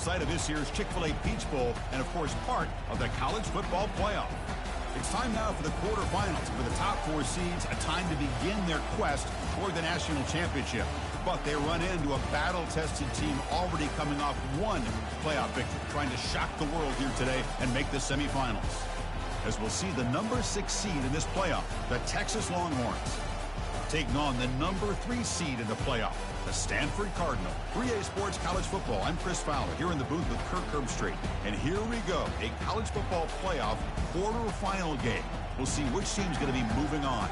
site of this year's Chick-fil-A Peach Bowl and, of course, part of the college football playoff. It's time now for the quarterfinals. For the top 4 seeds, a time to begin their quest toward the national championship. But they run into a battle-tested team already coming off one playoff victory, trying to shock the world here today and make the semifinals. As we'll see the number 6 seed in this playoff, the Texas Longhorns, taking on the number 3 seed in the playoff, the Stanford Cardinal. 3A Sports College Football. I'm Chris Fowler here in the booth with Kirk Herbstreit. And here we go, a college football playoff quarterfinal game. We'll see which team's going to be moving on.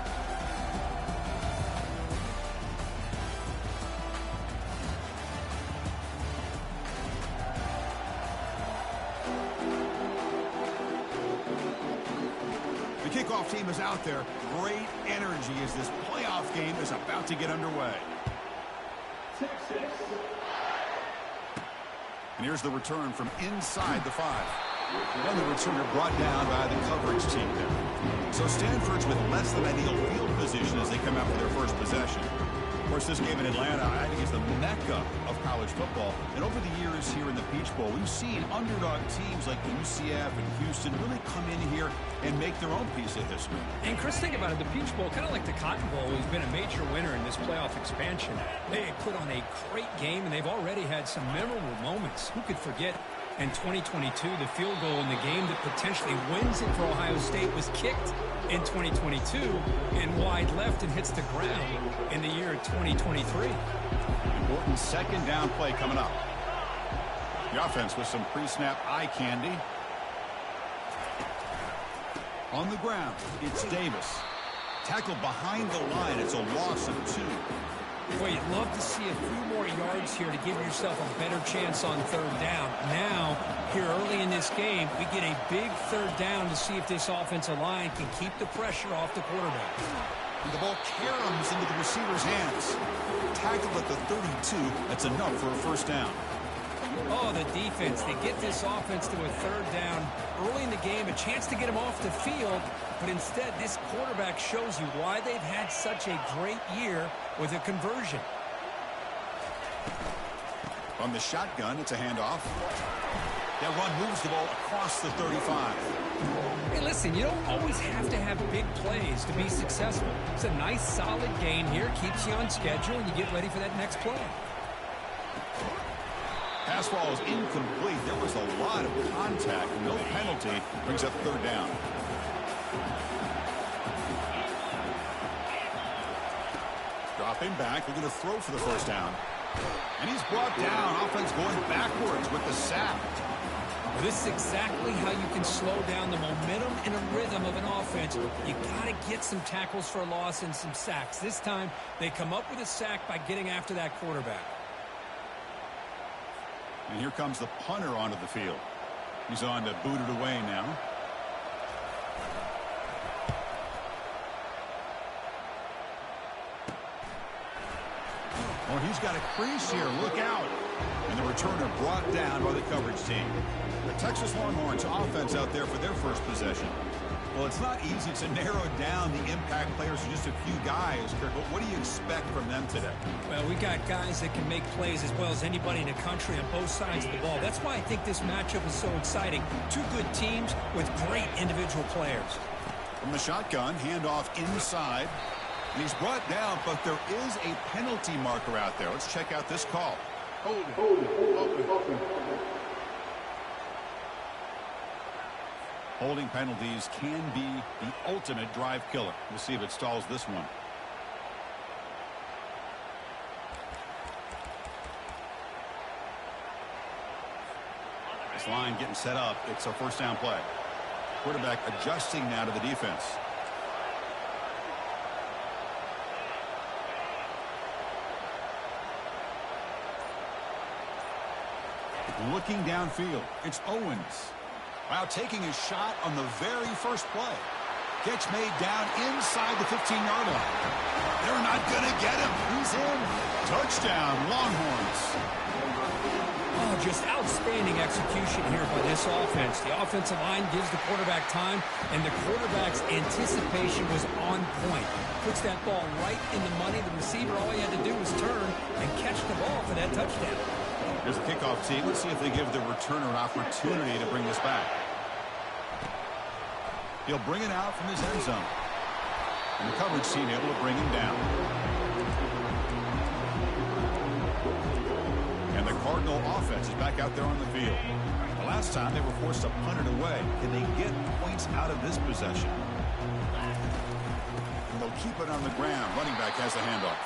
The kickoff team is out there. Great energy as this playoff game is about to get underway. And here's the return from inside the 5. And the returner brought down by the coverage team there. So Stanford's with less than ideal field position as they come out for their first possession. Of course, this game in Atlanta, I think, is the mecca of college football. And over the years here in the Peach Bowl, we've seen underdog teams like UCF and Houston really come in here and make their own piece of history. And Chris, think about it. The Peach Bowl, kind of like the Cotton Bowl, has been a major winner in this playoff expansion. They put on a great game, and they've already had some memorable moments. Who could forget in 2022, the field goal in the game that potentially wins it for Ohio State was kicked in 2022 and wide left and hits the ground in the year 2023. Important second down play coming up. The offense with some pre-snap eye candy. On the ground, it's Davis. Tackled behind the line. It's a loss of 2. Boy, you'd love to see a few more yards here to give yourself a better chance on third down. Now, here early in this game, we get a big third down to see if this offensive line can keep the pressure off the quarterback. And the ball caroms into the receiver's hands. Tackled at the 32. That's enough for a first down. Oh, the defense. They get this offense to a third down early in the game, a chance to get them off the field. But instead, this quarterback shows you why they've had such a great year with a conversion. On the shotgun, it's a handoff. That run moves the ball across the 35. Hey, listen, you don't always have to have big plays to be successful. It's a nice, solid gain here. Keeps you on schedule, and you get ready for that next play. Pass ball is incomplete. There was a lot of contact. No penalty. Brings up third down. Dropping back. Looking to throw for the first down. And he's brought down. Offense going backwards with the sack. Well, this is exactly how you can slow down the momentum and a rhythm of an offense. You got to get some tackles for a loss and some sacks. This time, they come up with a sack by getting after that quarterback. And here comes the punter onto the field. He's on to boot it away now. Oh, he's got a crease here. Look out. And the returner brought down by the coverage team. The Texas Longhorns offense out there for their first possession. Well, it's not easy to narrow down the impact players to just a few guys, Kirk, but what do you expect from them today? Well, we got guys that can make plays as well as anybody in the country on both sides of the ball. That's why I think this matchup is so exciting. Two good teams with great individual players. From the shotgun, handoff inside. And he's brought down, but there is a penalty marker out there. Let's check out this call. Hold it. Holding penalties can be the ultimate drive killer. We'll see if it stalls this one. This line getting set up. It's a first down play. Quarterback adjusting now to the defense. Looking downfield. It's Owens. Wow, taking a shot on the very first play. Catch made down inside the 15-yard line. They're not going to get him. He's in. Touchdown, Longhorns. Oh, just outstanding execution here by this offense. The offensive line gives the quarterback time, and the quarterback's anticipation was on point. Puts that ball right in the money. The receiver, all he had to do was turn and catch the ball for that touchdown. Here's the kickoff team. Let's see if they give the returner an opportunity to bring this back. He'll bring it out from his end zone. And the coverage team able to bring him down. And the Cardinal offense is back out there on the field. The last time they were forced to punt it away. Can they get points out of this possession? And they'll keep it on the ground. Running back has the handoff.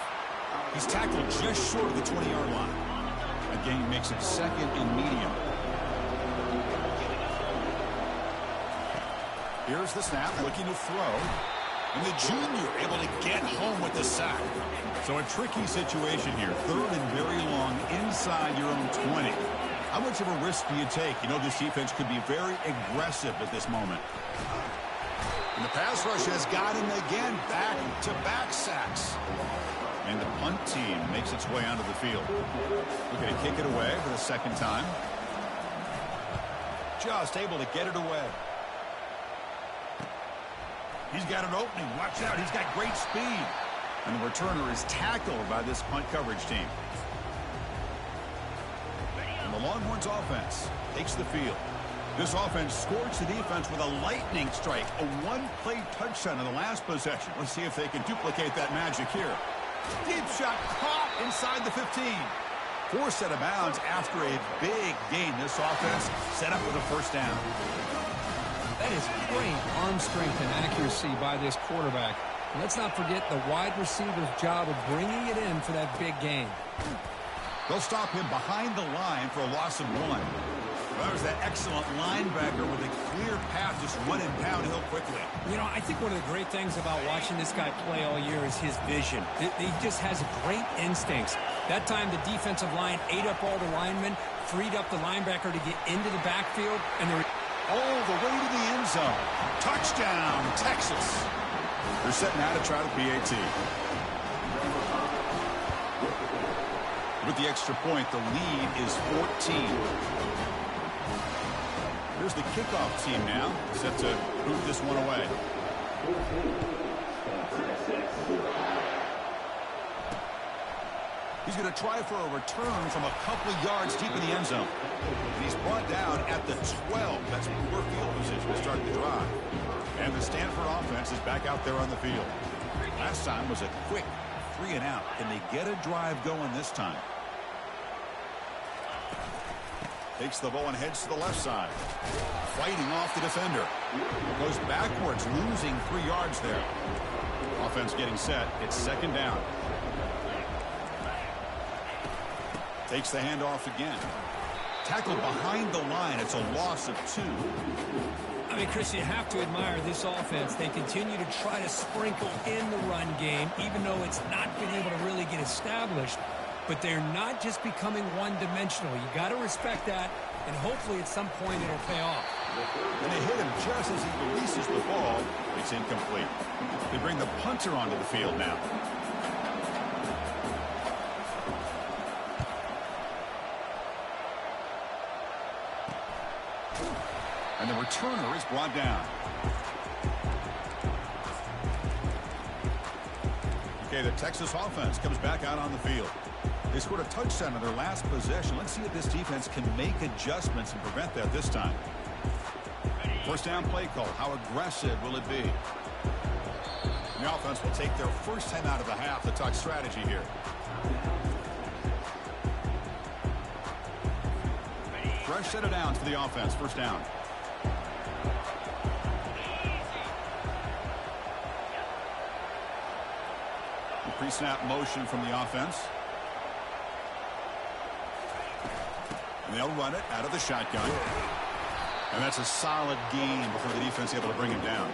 He's tackled just short of the 20-yard line. That gain makes it second and medium. Here's the snap, looking to throw. And the junior able to get home with the sack. So a tricky situation here. Third and very long inside your own 20. How much of a risk do you take? You know this defense could be very aggressive at this moment. And the pass rush has got him again. Back-to-back sacks. And the punt team makes its way onto the field. Looking to kick it away for the second time. Just able to get it away. He's got an opening. Watch out. He's got great speed. And the returner is tackled by this punt coverage team. And the Longhorns offense takes the field. This offense scorched the defense with a lightning strike. A one-play touchdown in the last possession. Let's see if they can duplicate that magic here. Deep shot caught inside the 15. Forced out of bounds after a big gain. This offense set up with a first down. That is great arm strength and accuracy by this quarterback. And let's not forget the wide receiver's job of bringing it in for that big gain. They'll stop him behind the line for a loss of 1. Well, there's that excellent linebacker with a clear path just running downhill quickly. You know, I think one of the great things about watching this guy play all year is his vision. He just has great instincts. That time the defensive line ate up all the linemen, freed up the linebacker to get into the backfield, and they're all the way to the end zone. Touchdown, Texas. They're setting out to try the PAT. With the extra point, the lead is 14. Here's the kickoff team now, set to boot this one away. He's going to try for a return from a couple yards deep in the end zone. And he's brought down at the 12. That's poor field position to start the drive. And the Stanford offense is back out there on the field. Last time was a quick 3 and out. Can they get a drive going this time? Takes the ball and heads to the left side. Fighting off the defender. Goes backwards, losing 3 yards there. Offense getting set. It's second down. Takes the handoff again. Tackled behind the line. It's a loss of 2. I mean, Chris, you have to admire this offense. They continue to try to sprinkle in the run game, even though it's not been able to really get established. But they're not just becoming one-dimensional. You got to respect that, and hopefully at some point it'll pay off. And they hit him just as he releases the ball. It's incomplete. They bring the punter onto the field now. And the returner is brought down. Okay, the Texas offense comes back out on the field. They scored a touchdown in their last possession. Let's see if this defense can make adjustments and prevent that this time. First down play call. How aggressive will it be? The offense will take their first time out of the half to talk strategy here. Fresh set of downs for the offense. First down. Pre-snap motion from the offense. And they'll run it out of the shotgun. And that's a solid gain before the defense is able to bring him down.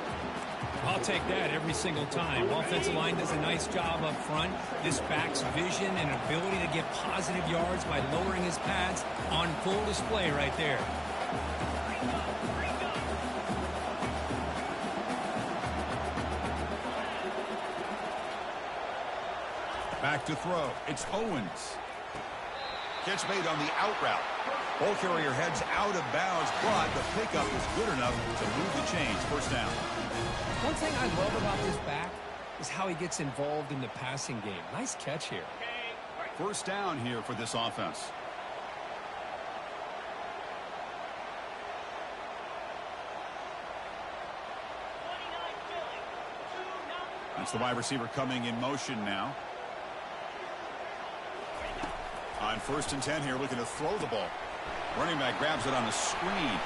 I'll take that every single time. Offensive line does a nice job up front. This back's vision and ability to get positive yards by lowering his pads on full display right there. Back to throw. It's Owens. Catch made on the out route. Ball carrier heads out of bounds, but the pickup is good enough to move the chains. First down. One thing I love about this back is how he gets involved in the passing game. Nice catch here. First down here for this offense. That's the wide receiver coming in motion now. On 1st and 10 here, looking to throw the ball. Running back grabs it on the screen.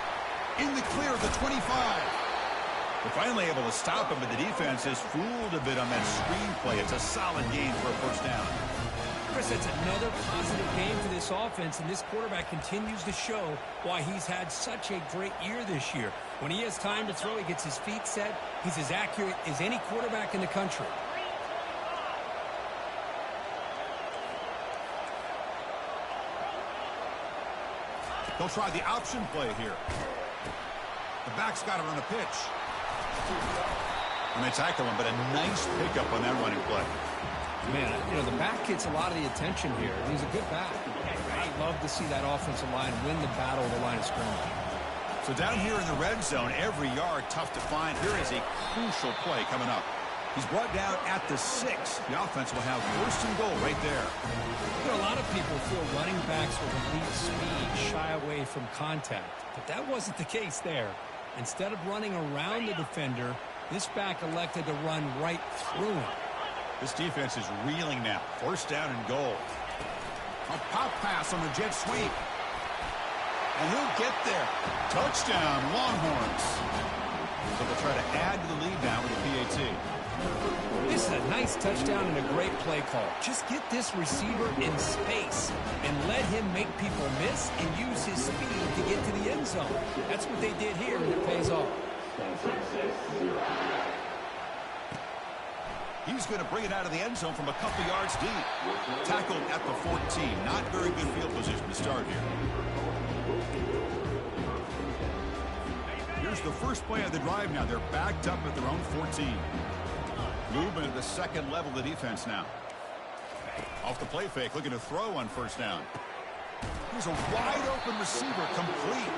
In the clear of the 25. They're finally able to stop him, but the defense is fooled a bit on that screen play. It's a solid gain for a first down. Chris, that's another positive game for this offense, and this quarterback continues to show why he's had such a great year this year. When he has time to throw, he gets his feet set. He's as accurate as any quarterback in the country. They'll try the option play here. The back's got it on the pitch. And they tackle him, but a nice pickup on that running play. Man, you know, the back gets a lot of the attention here. He's a good back. I'd love to see that offensive line win the battle of the line of scrimmage. So down here in the red zone, every yard tough to find. Here is a crucial play coming up. He's brought down at the 6. The offense will have 1st and goal right there. You know, a lot of people feel running backs with elite speed shy away from contact, but that wasn't the case there. Instead of running around the defender, this back elected to run right through him. This defense is reeling now. 1st down and goal. A pop pass on the jet sweep. And he'll get there. Touchdown, Longhorns. So they'll try to add to the lead now with the PAT. This is a nice touchdown and a great play call. Just get this receiver in space and let him make people miss and use his speed to get to the end zone. That's what they did here, and it pays off. He's going to bring it out of the end zone from a couple yards deep. Tackled at the 14. Not very good field position to start here. Here's the first play of the drive now. They're backed up at their own 14. Movement at the second level of the defense now. Off the play fake, looking to throw on 1st down. Here's a wide open receiver, complete.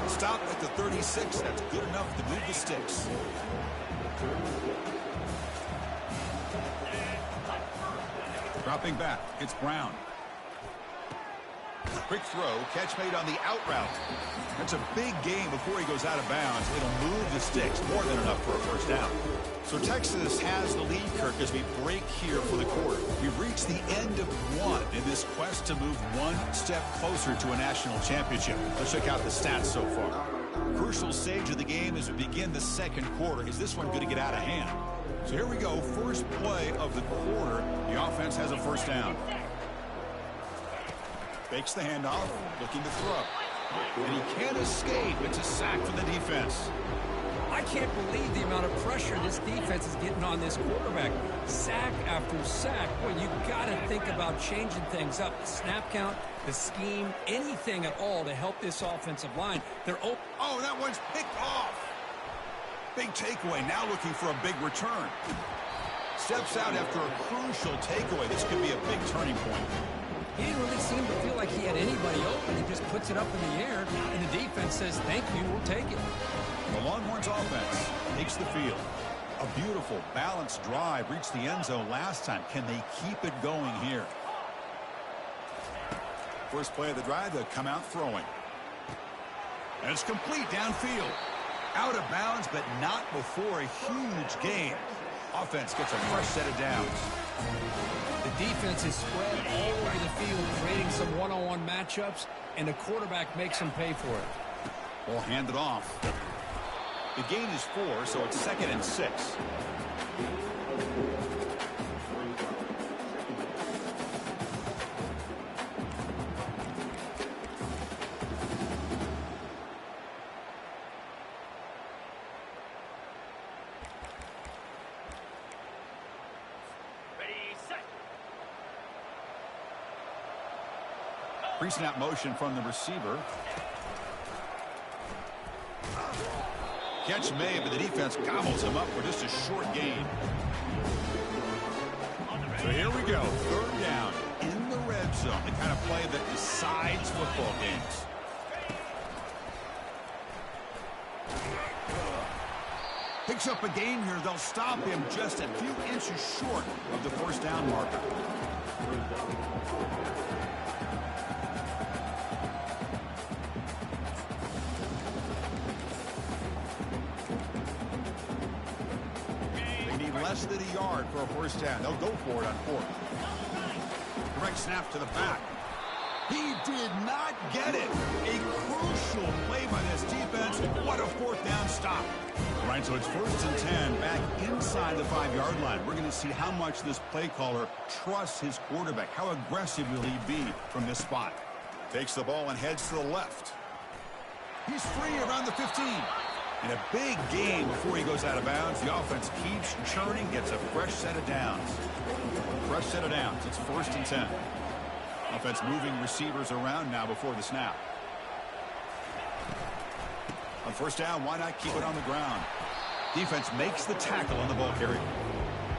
Stop at the 36. That's good enough to move the sticks. Dropping back, it's Brown. Quick throw, catch made on the out route. That's a big gain before he goes out of bounds. It'll move the sticks, more than enough for a 1st down. So Texas has the lead, Kirk, as we break here for the quarter. We've reached the end of one in this quest to move one step closer to a national championship. Let's check out the stats so far. Crucial stage of the game as we begin the second quarter. Is this one going to get out of hand? So here we go, first play of the quarter. The offense has a 1st down. Fakes the handoff, looking to throw. And he can't escape. It's a sack for the defense. I can't believe the amount of pressure this defense is getting on this quarterback. Sack after sack. Boy, you got to think about changing things up. The snap count, the scheme, anything at all to help this offensive line. They're open. Oh, that one's picked off. Big takeaway, now looking for a big return. Steps out after a crucial takeaway. This could be a big turning point. He didn't really seem to feel like he had anybody open. He just puts it up in the air, and the defense says, thank you, we'll take it. The Longhorns offense takes the field. A beautiful, balanced drive reached the end zone last time. Can they keep it going here? First play of the drive, they'll come out throwing. And it's complete downfield. Out of bounds, but not before a huge gain. Offense gets a fresh set of downs. The defense is spread all over the field, creating some one-on-one matchups, and the quarterback makes them pay for it. Ball handed off. The gain is 4, so it's 2nd and 6. Pre-snap motion from the receiver. Catch made, but the defense gobbles him up for just a short gain. So here we go. 3rd down in the red zone. The kind of play that decides football games. Picks up a gain here. They'll stop him just a few inches short of the 1st down marker. less than a yard for a first down. They'll go for it on fourth. Direct snap to the back. He did not get it. A crucial play by this defense. What a fourth down stop. All right, so it's 1st and 10 back inside the 5-yard line. We're going to see how much this play caller trusts his quarterback. How aggressive will he be from this spot? Takes the ball and heads to the left. He's free around the 15. In a big game before he goes out of bounds, the offense keeps churning, gets a fresh set of downs. Fresh set of downs. It's 1st and 10. Offense moving receivers around now before the snap. On first down, why not keep it on the ground? Defense makes the tackle on the ball carrier.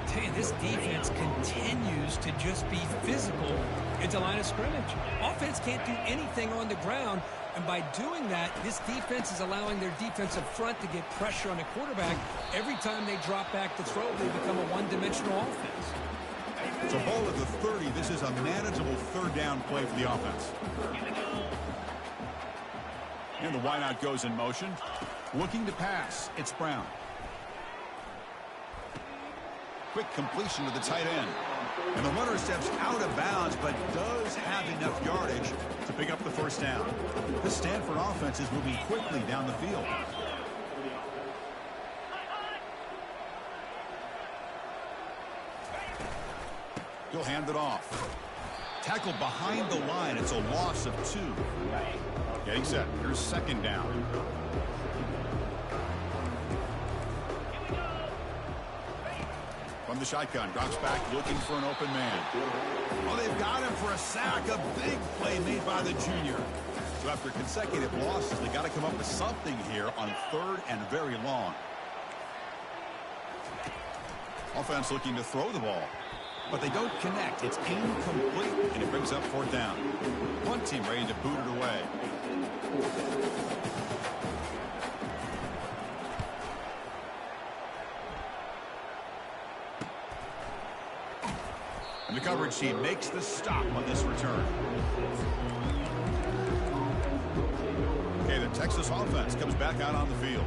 Hey, this defense continues to just be physical into line of scrimmage. Offense can't do anything on the ground, and by doing that, this defense is allowing their defensive front to get pressure on the quarterback. Every time they drop back to throw, they become a one-dimensional offense. So ball at the 30. This is a manageable third down play for the offense. And the wideout goes in motion. Looking to pass. It's Brown. Quick completion to the tight end. And the runner steps out of bounds, but does have enough yardage to pick up the first down. The Stanford offense is moving quickly down the field. He'll hand it off. Tackled behind the line. It's a loss of 2. Getting set. Here's 2nd down. From the shotgun, drops back looking for an open man. Oh, they've got him for a sack. A big play made by the junior. So after consecutive losses, they got to come up with something here on 3rd and very long. Offense looking to throw the ball, but they don't connect. It's incomplete, and it brings up 4th down. One team ready to boot it away. And the coverage team makes the stop on this return. Okay, the Texas offense comes back out on the field.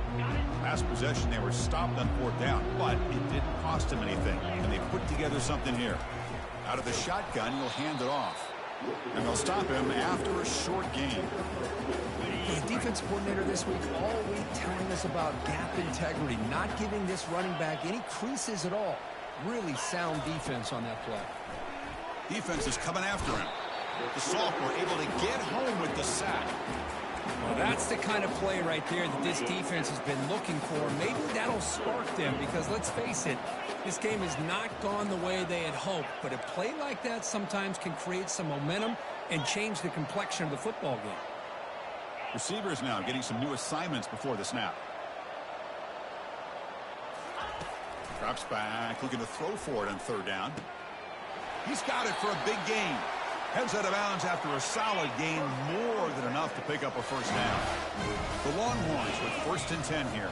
Last possession, they were stopped on 4th down, but it didn't cost them anything, and they put together something here. Out of the shotgun, he'll hand it off, and they'll stop him after a short gain. The defense coordinator this week all week telling us about gap integrity, not giving this running back any creases at all. Really sound defense on that play. Defense is coming after him. The sophomore able to get home with the sack. Well, that's the kind of play right there that this defense has been looking for. Maybe that'll spark them because, let's face it, this game has not gone the way they had hoped. But a play like that sometimes can create some momentum and change the complexion of the football game. Receivers now getting some new assignments before the snap. Drops back, looking to throw for it on 3rd down. He's got it for a big gain. Heads out of bounds after a solid gain, more than enough to pick up a first down. The Longhorns with 1st and 10 here.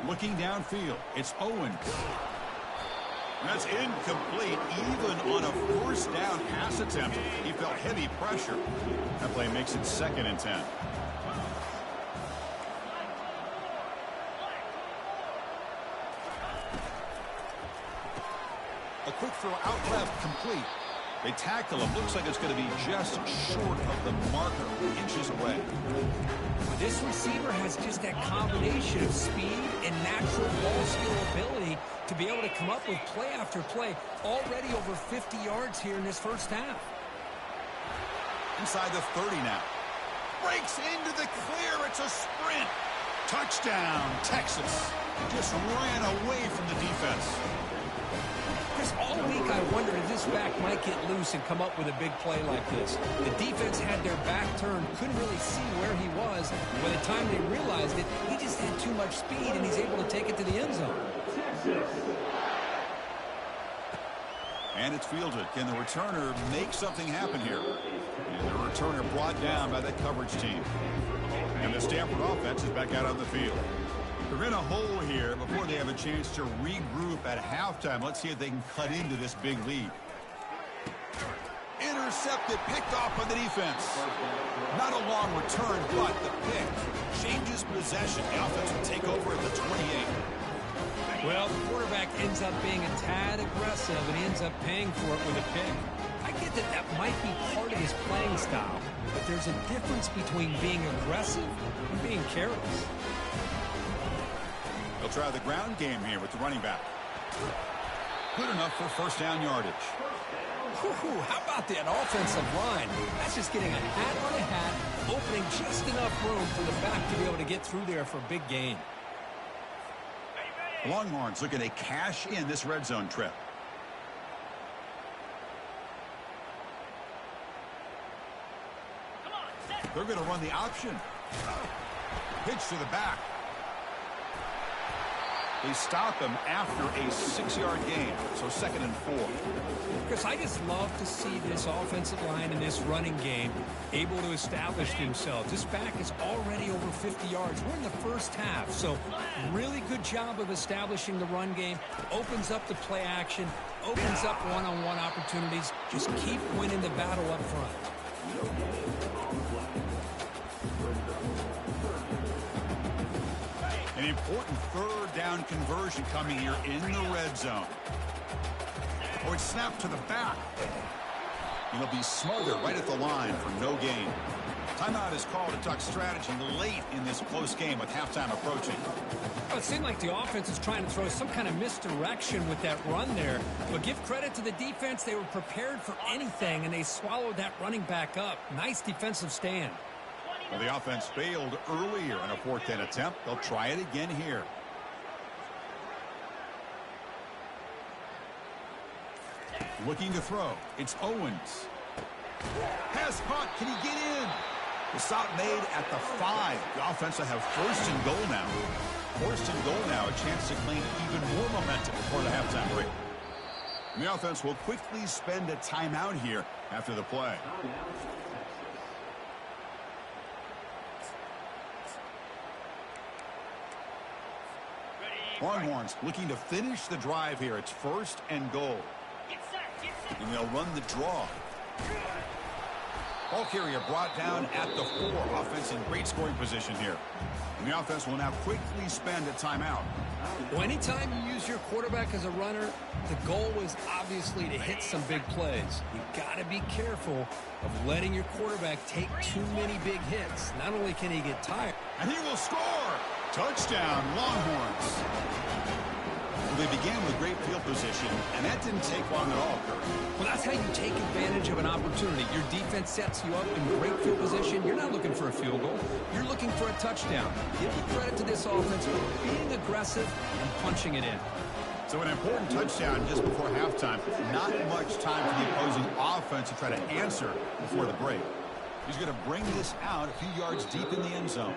Looking downfield, it's Owens. That's incomplete, even on a first down pass attempt. He felt heavy pressure. That play makes it 2nd and 10. A quick throw out left, complete. They tackle him. Looks like it's going to be just short of the marker, inches away. This receiver has just that combination of speed and natural ball skill ability to be able to come up with play after play. Already over 50 yards here in this first half. Inside the 30 now. Breaks into the clear. It's a sprint. Touchdown, Texas. Just ran away from the defense. Chris, all week I wondered if this back might get loose and come up with a big play like this. The defense had their back turned, couldn't really see where he was. By the time they realized it, he just had too much speed, and he's able to take it to the end zone. And it's fielded. Can the returner make something happen here? And the returner brought down by that coverage team. And the Stanford offense is back out on the field. They're in a hole here before they have a chance to regroup at halftime. Let's see if they can cut into this big lead. Intercepted, picked off by the defense. Not a long return, but the pick changes possession. The offense will take over at the 28. Well, the quarterback ends up being a tad aggressive, and he ends up paying for it with a pick. I get that that might be part of his playing style, but there's a difference between being aggressive and being careless. They'll try the ground game here with the running back. Good enough for first down yardage. How about that offensive line? That's just getting a hat on a hat, opening just enough room for the back to be able to get through there for a big gain. Longhorns looking to cash in this red zone trip. They're going to run the option. Pitch to the back. They stop him after a 6-yard gain, so 2nd and 4. Because I just love to see this offensive line in this running game able to establish themselves. This back is already over 50 yards. We're in the first half, so really good job of establishing the run game. Opens up the play action, opens up one-on-one opportunities. Just keep winning the battle up front. An important third down conversion coming here in the red zone. Oh, it's snapped to the back. He'll be smothered right at the line for no gain. Timeout is called to talk strategy late in this close game with halftime approaching. Well, it seemed like the offense is trying to throw some kind of misdirection with that run there. But give credit to the defense. They were prepared for anything, and they swallowed that running back up. Nice defensive stand. Well, the offense failed earlier in a 4th down attempt. They'll try it again here. Looking to throw. It's Owens. Pass caught. Can he get in? The stop made at the 5. The offense will have 1st and goal now. 1st and goal now. A chance to claim even more momentum before the halftime break. And the offense will quickly spend a timeout here after the play. Longhorns looking to finish the drive here. It's 1st and goal. And they'll run the draw. Ball carrier brought down at the 4. Offense in great scoring position here. And the offense will now quickly spend a timeout. Well, anytime you use your quarterback as a runner, the goal is obviously to hit some big plays. You've got to be careful of letting your quarterback take too many big hits. Not only can he get tired. And he will score! Touchdown, Longhorns. Well, they began with great field position, and that didn't take long at all, Kurt. Well, that's how you take advantage of an opportunity. Your defense sets you up in great field position. You're not looking for a field goal. You're looking for a touchdown. Give the credit to this offense for being aggressive and punching it in. So an important touchdown just before halftime. Not much time for the opposing offense to try to answer before the break. He's going to bring this out a few yards deep in the end zone.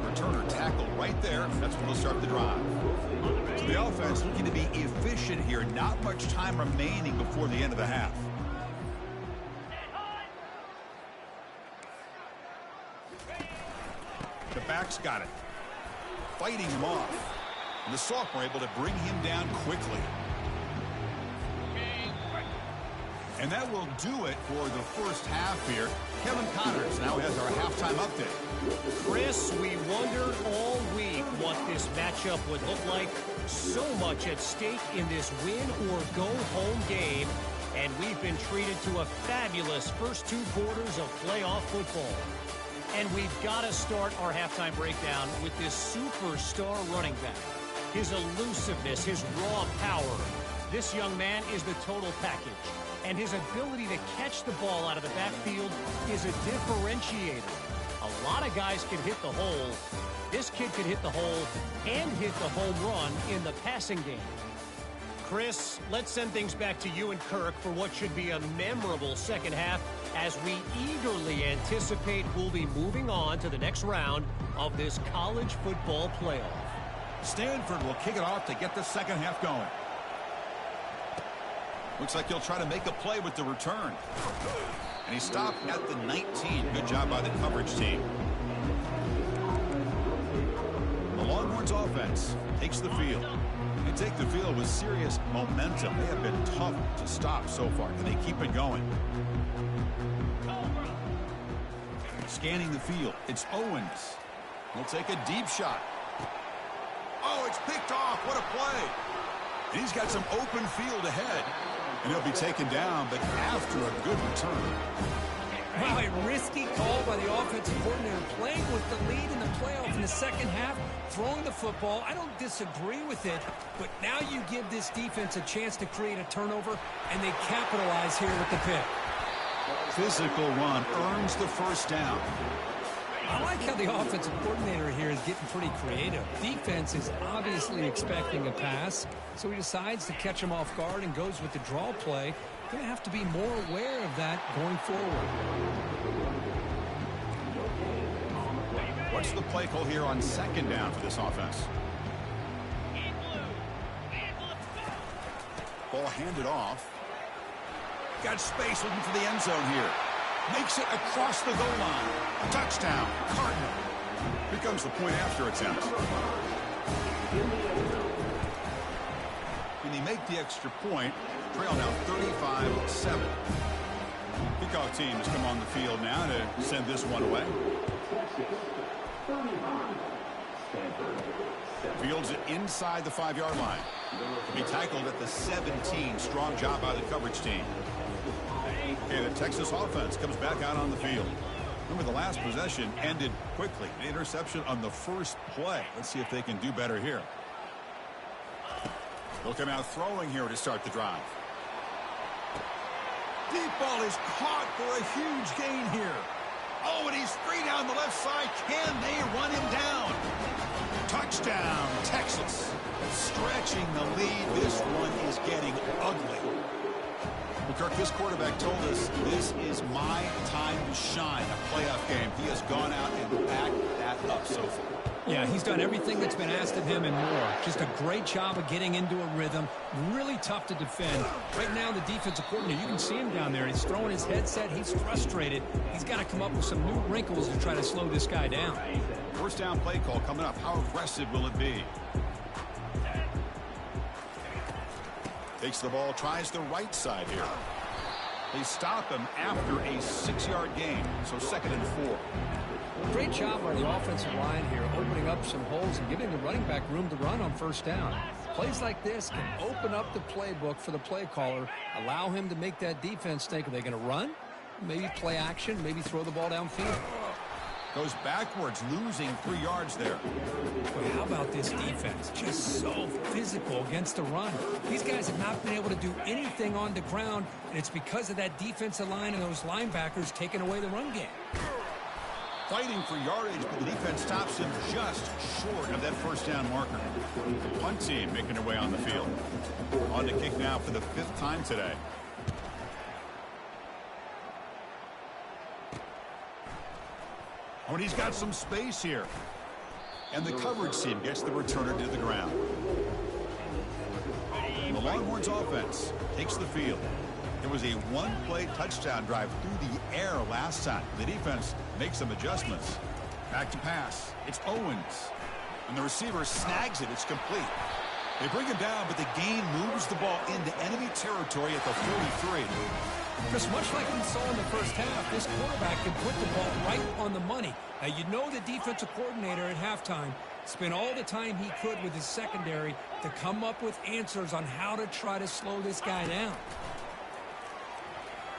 Returner tackled right there. That's where we'll start the drive. So the offense looking to be efficient here. Not much time remaining before the end of the half. The back's got it. Fighting him off. And the sophomore able to bring him down quickly. And that will do it for the first half here. Kevin Connors now has our halftime update. Chris, we wondered all week what this matchup would look like. So much at stake in this win-or-go-home game. And we've been treated to a fabulous first 2 quarters of playoff football. And we've got to start our halftime breakdown with this superstar running back. His elusiveness, his raw power. This young man is the total package. And his ability to catch the ball out of the backfield is a differentiator. A lot of guys can hit the hole. This kid can hit the hole and hit the home run in the passing game. Chris, let's send things back to you and Kirk for what should be a memorable second half as we eagerly anticipate we'll be moving on to the next round of this college football playoff. Stanford will kick it off to get the second half going. Looks like he'll try to make a play with the return. And he stopped at the 19. Good job by the coverage team. The Longhorns offense takes the field. They take the field with serious momentum. They have been tough to stop so far. Can they keep it going? Scanning the field. It's Owens. He'll take a deep shot. Oh, it's picked off. What a play. And he's got some open field ahead. And he'll be taken down, but after a good return. Wow, a risky call by the offensive coordinator, playing with the lead in the playoff in the second half, throwing the football. I don't disagree with it, but now you give this defense a chance to create a turnover, and they capitalize here with the pick. Physical run earns the first down. I like how the offensive coordinator here is getting pretty creative. Defense is obviously expecting a pass, so he decides to catch him off guard and goes with the draw play. Going to have to be more aware of that going forward. What's the play call here on second down for this offense? Ball handed off. Got space looking for the end zone here. Makes it across the goal line. Touchdown, Cardinal. Here comes the point after attempt. Can he make the extra point? Trail now 35-7. Kickoff team has come on the field now to send this one away. Fields it inside the 5-yard line. To be tackled at the 17. Strong job by the coverage team. Okay, the Texas offense comes back out on the field. Remember, the last possession ended quickly. An interception on the first play. Let's see if they can do better here. They'll come out throwing here to start the drive. Deep ball is caught for a huge gain here. Oh, and he's free down the left side. Can they run him down? Touchdown, Texas. Stretching the lead. This one is getting ugly. Well, Kirk, this quarterback told us this is my time to shine. A playoff game. He has gone out and backed that up so far. Yeah, he's done everything that's been asked of him and more. Just a great job of getting into a rhythm. Really tough to defend. Right now, the defensive coordinator, you can see him down there. He's throwing his headset. He's frustrated. He's got to come up with some new wrinkles to try to slow this guy down. First down play call coming up. How aggressive will it be? Takes the ball, tries the right side here. They stop him after a 6-yard gain, so 2nd and 4. Great job by the offensive line here, opening up some holes and giving the running back room to run on first down. Plays like this can open up the playbook for the play caller, allow him to make that defense think, are they going to run? Maybe play action, maybe throw the ball downfield. Goes backwards, losing 3 yards there. But how about this defense? Just so physical against the run. These guys have not been able to do anything on the ground, and it's because of that defensive line and those linebackers taking away the run game. Fighting for yardage, but the defense stops him just short of that first down marker. The punt team making their way on the field. On to kick now for the 5th time today. Oh, and he's got some space here. And the coverage team gets the returner to the ground. The Longhorns offense takes the field. It was a one-play touchdown drive through the air last time. The defense makes some adjustments. Back to pass. It's Owens. And the receiver snags it. It's complete. They bring him down, but the gain moves the ball into enemy territory at the 43. Just much like we saw in the first half, this quarterback can put the ball right on the money. Now, you know the defensive coordinator at halftime spent all the time he could with his secondary to come up with answers on how to try to slow this guy down.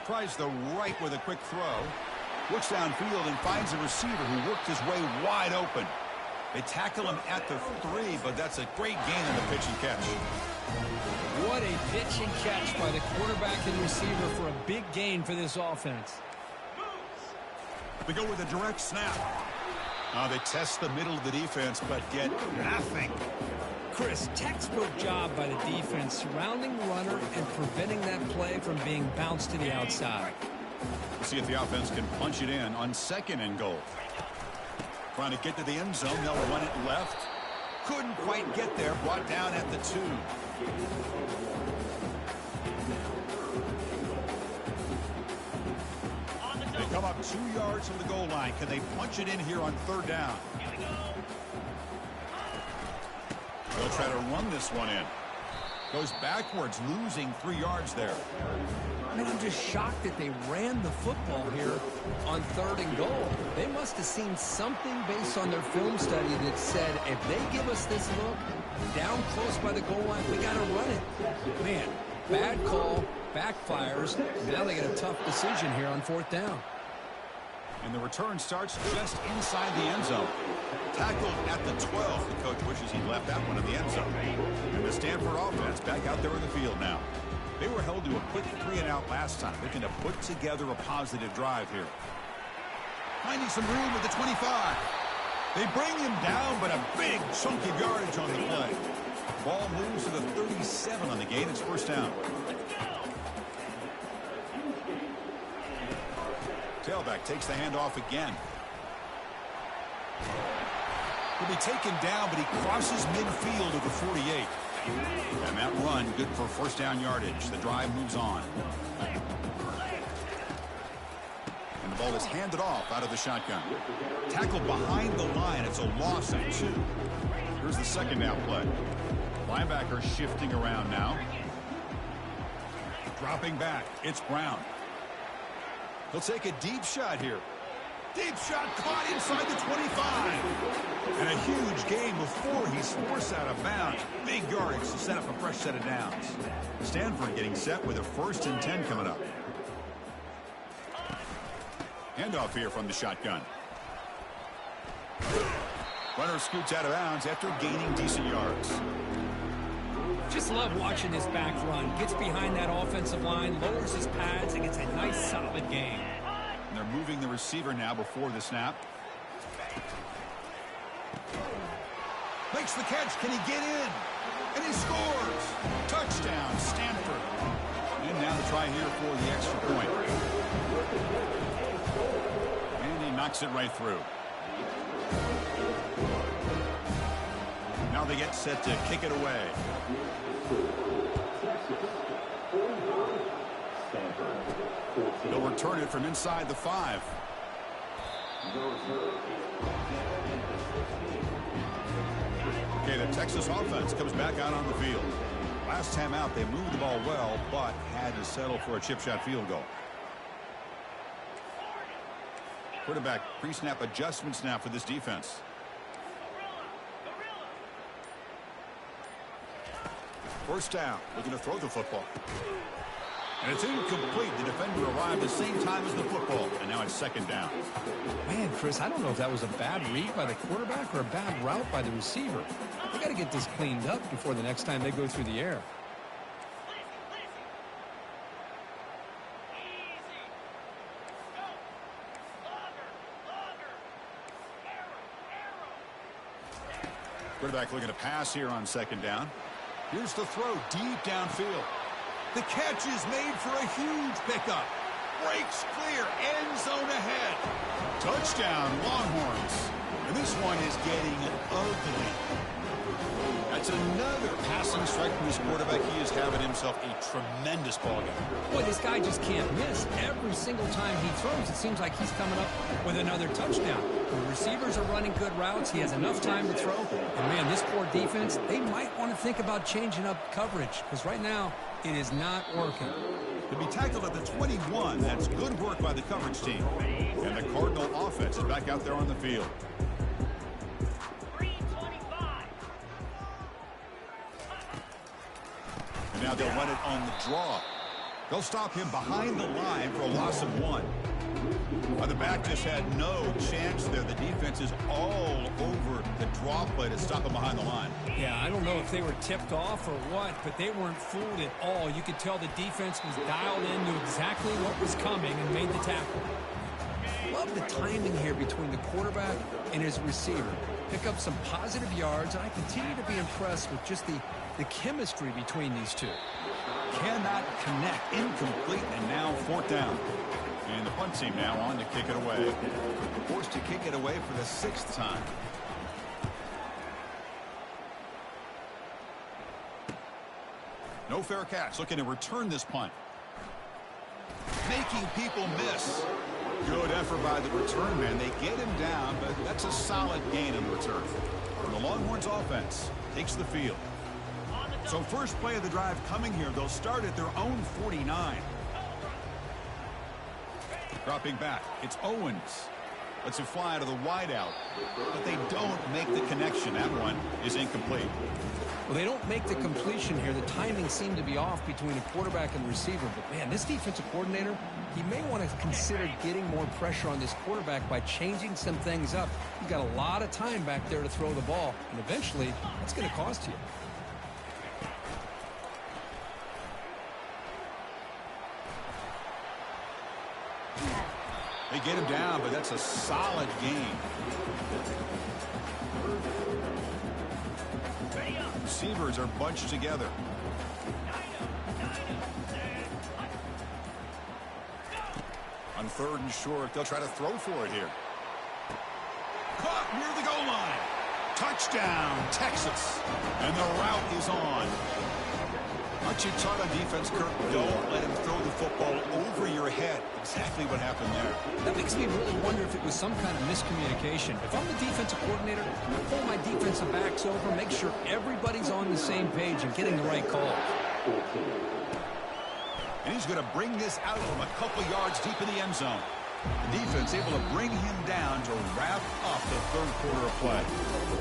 Tries the right with a quick throw. Looks downfield and finds a receiver who worked his way wide open. They tackle him at the 3, but that's a great gain on the pitch and catch. What a pitch and catch by the quarterback and receiver for a big gain for this offense. We go with a direct snap. They test the middle of the defense, but get nothing. Chris, textbook job by the defense, surrounding the runner and preventing that play from being bounced to the outside. We'll see if the offense can punch it in on 2nd and goal. Trying to get to the end zone. They'll run it left. Couldn't quite get there. Brought down at the 2. about 2 yards from the goal line. Can they punch it in here on third down? They'll try to run this one in. Goes backwards, losing 3 yards there. I mean, I'm just shocked that they ran the football here on 3rd and goal. They must have seen something based on their film study that said, if they give us this look down close by the goal line, we got to run it. Man, bad call, backfires. Now they get a tough decision here on 4th down. And the return starts just inside the end zone. Tackled at the 12. The coach wishes he left that one in the end zone. And the Stanford offense back out there in the field now. They were held to a quick 3-and-out last time. Looking to put together a positive drive here. Finding some room with the 25. They bring him down, but a big chunk of yardage on the play. Ball moves to the 37 on the gain. It's 1st down. Tailback takes the handoff again. He'll be taken down, but he crosses midfield of the 48. And that run, good for 1st down yardage. The drive moves on. And the ball is handed off out of the shotgun. Tackled behind the line. It's a loss of 2. Here's the 2nd down play. Linebacker shifting around now. Dropping back. It's Brown. He'll take a deep shot here. Deep shot caught inside the 25. And a huge gain before he's forced out of bounds. Big yardage to set up a fresh set of downs. Stanford getting set with a 1st and 10 coming up. Handoff here from the shotgun. Runner scoots out of bounds after gaining decent yards. Just love watching this back run. Gets behind that offensive line, lowers his pads, and gets a nice solid gain. And they're moving the receiver now before the snap. Makes the catch. Can he get in? And he scores. Touchdown, Stanford. And now to try here for the extra point. And he knocks it right through. Now they get set to kick it away. They'll return it from inside the 5. Okay, the Texas offense comes back out on the field. Last time out, they moved the ball well, but had to settle for a chip shot field goal. Quarterback pre-snap adjustments now for this defense. First down, looking to throw the football. And it's incomplete. The defender arrived the same time as the football, and now it's 2nd down. Man, Chris, I don't know if that was a bad read by the quarterback or a bad route by the receiver. They got to get this cleaned up before the next time they go through the air. Quarterback looking to pass here on 2nd down. Here's the throw deep downfield. The catch is made for a huge pickup. Breaks clear. End zone ahead. Touchdown, Longhorns. And this one is getting ugly. That's another passing strike from his quarterback. He is having himself a tremendous ball game. Boy, this guy just can't miss. Every single time he throws, it seems like he's coming up with another touchdown. The receivers are running good routes. He has enough time to throw. And, man, this poor defense, they might want to think about changing up coverage because right now it is not working. To be tackled at the 21, that's good work by the coverage team. And the Cardinal offense is back out there on the field. And now they'll run it on the draw. They'll stop him behind the line for a loss of 1. The back just had no chance there. The defense is all over the draw play to stop him behind the line. Yeah, I don't know if they were tipped off or what, but they weren't fooled at all. You could tell the defense was dialed in, knew exactly what was coming, and made the tackle. Love the timing here between the quarterback and his receiver. Pick up some positive yards, and I continue to be impressed with just the chemistry between these two. Cannot connect. Incomplete, and now 4th down. And the punt team now on to kick it away. Forced to kick it away for the 6th time. No fair catch. Looking to return this punt. Make making people miss. Good effort by the return man. They get him down, but that's a solid gain in the return. And the Longhorns offense takes the field. So first play of the drive coming here. They'll start at their own 49. Dropping back, it's Owens. Lets it fly to the wideout, but they don't make the connection. That one is incomplete. Well, they don't make the completion here. The timing seemed to be off between a quarterback and receiver. But, man, this defensive coordinator, he may want to consider getting more pressure on this quarterback by changing some things up. You've got a lot of time back there to throw the ball, and eventually that's going to cost you. They get him down, but that's a solid gain. Receivers are bunched together. On 3rd and short, they'll try to throw for it here. Caught near the goal line. Touchdown, Texas. And the route is on. Aren't you taught on defense, Kirk? Don't let him throw the football over your head. Exactly what happened there. That makes me really wonder if it was some kind of miscommunication. If I'm the defensive coordinator, I pull my defensive backs over, make sure everybody's on the same page and getting the right call. And he's going to bring this out from a couple yards deep in the end zone. The defense able to bring him down to wrap up the 3rd quarter of play.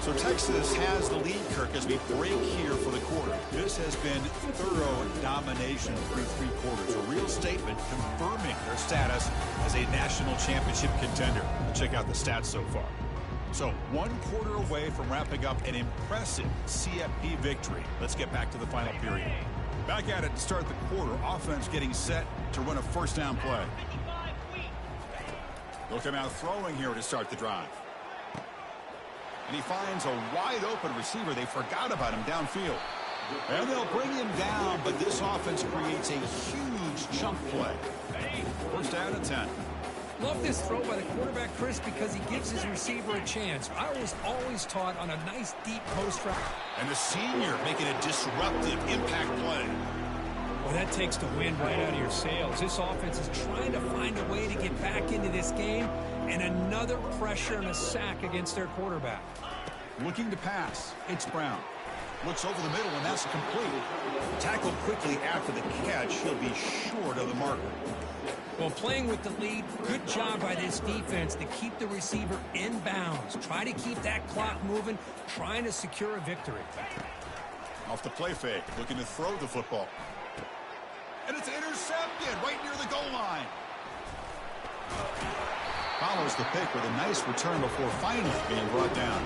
So Texas has the lead, Kirk, as we break here for the quarter. This has been thorough domination through 3 quarters. A real statement confirming their status as a national championship contender. Check out the stats so far. So 1 quarter away from wrapping up an impressive CFP victory. Let's get back to the final period. Back at it to start the quarter. Offense getting set to run a first down play. They'll come out throwing here to start the drive. And he finds a wide-open receiver. They forgot about him downfield. And they'll bring him down, but this offense creates a huge chunk play. First down at 10. Love this throw by the quarterback, Chris, because he gives his receiver a chance. I was always taught on a nice deep post route. And the senior making a disruptive impact play. Well, that takes the wind right out of your sails. This offense is trying to find a way to get back into this game, and another pressure and a sack against their quarterback. Looking to pass. It's Brown. Looks over the middle, and that's complete. Tackled quickly after the catch. He'll be short of the marker. Well, playing with the lead, good job by this defense to keep the receiver in bounds. Try to keep that clock moving, trying to secure a victory. Off the play fake, looking to throw the football. And it's intercepted right near the goal line. Follows the pick with a nice return before finally being brought down.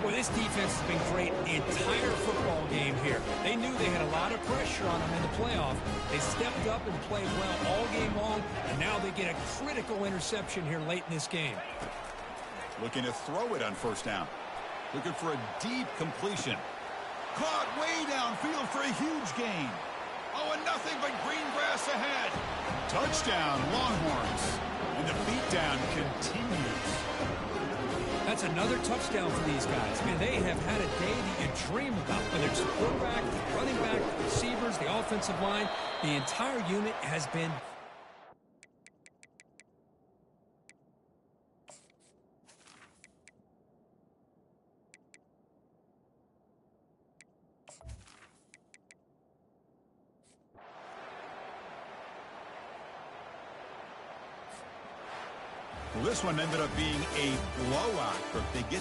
Well, this defense has been great the entire football game here. They knew they had a lot of pressure on them in the playoff. They stepped up and played well all game long, and now they get a critical interception here late in this game. Looking to throw it on first down. Looking for a deep completion. Caught way downfield for a huge gain. Oh, and nothing but green grass ahead. Touchdown, Longhorns. And the beatdown continues. That's another touchdown for these guys. Man, they have had a day that you dream about. Whether it's the quarterback, the running back, the receivers, the offensive line, the entire unit has been... Well, this one ended up being a blowout. They get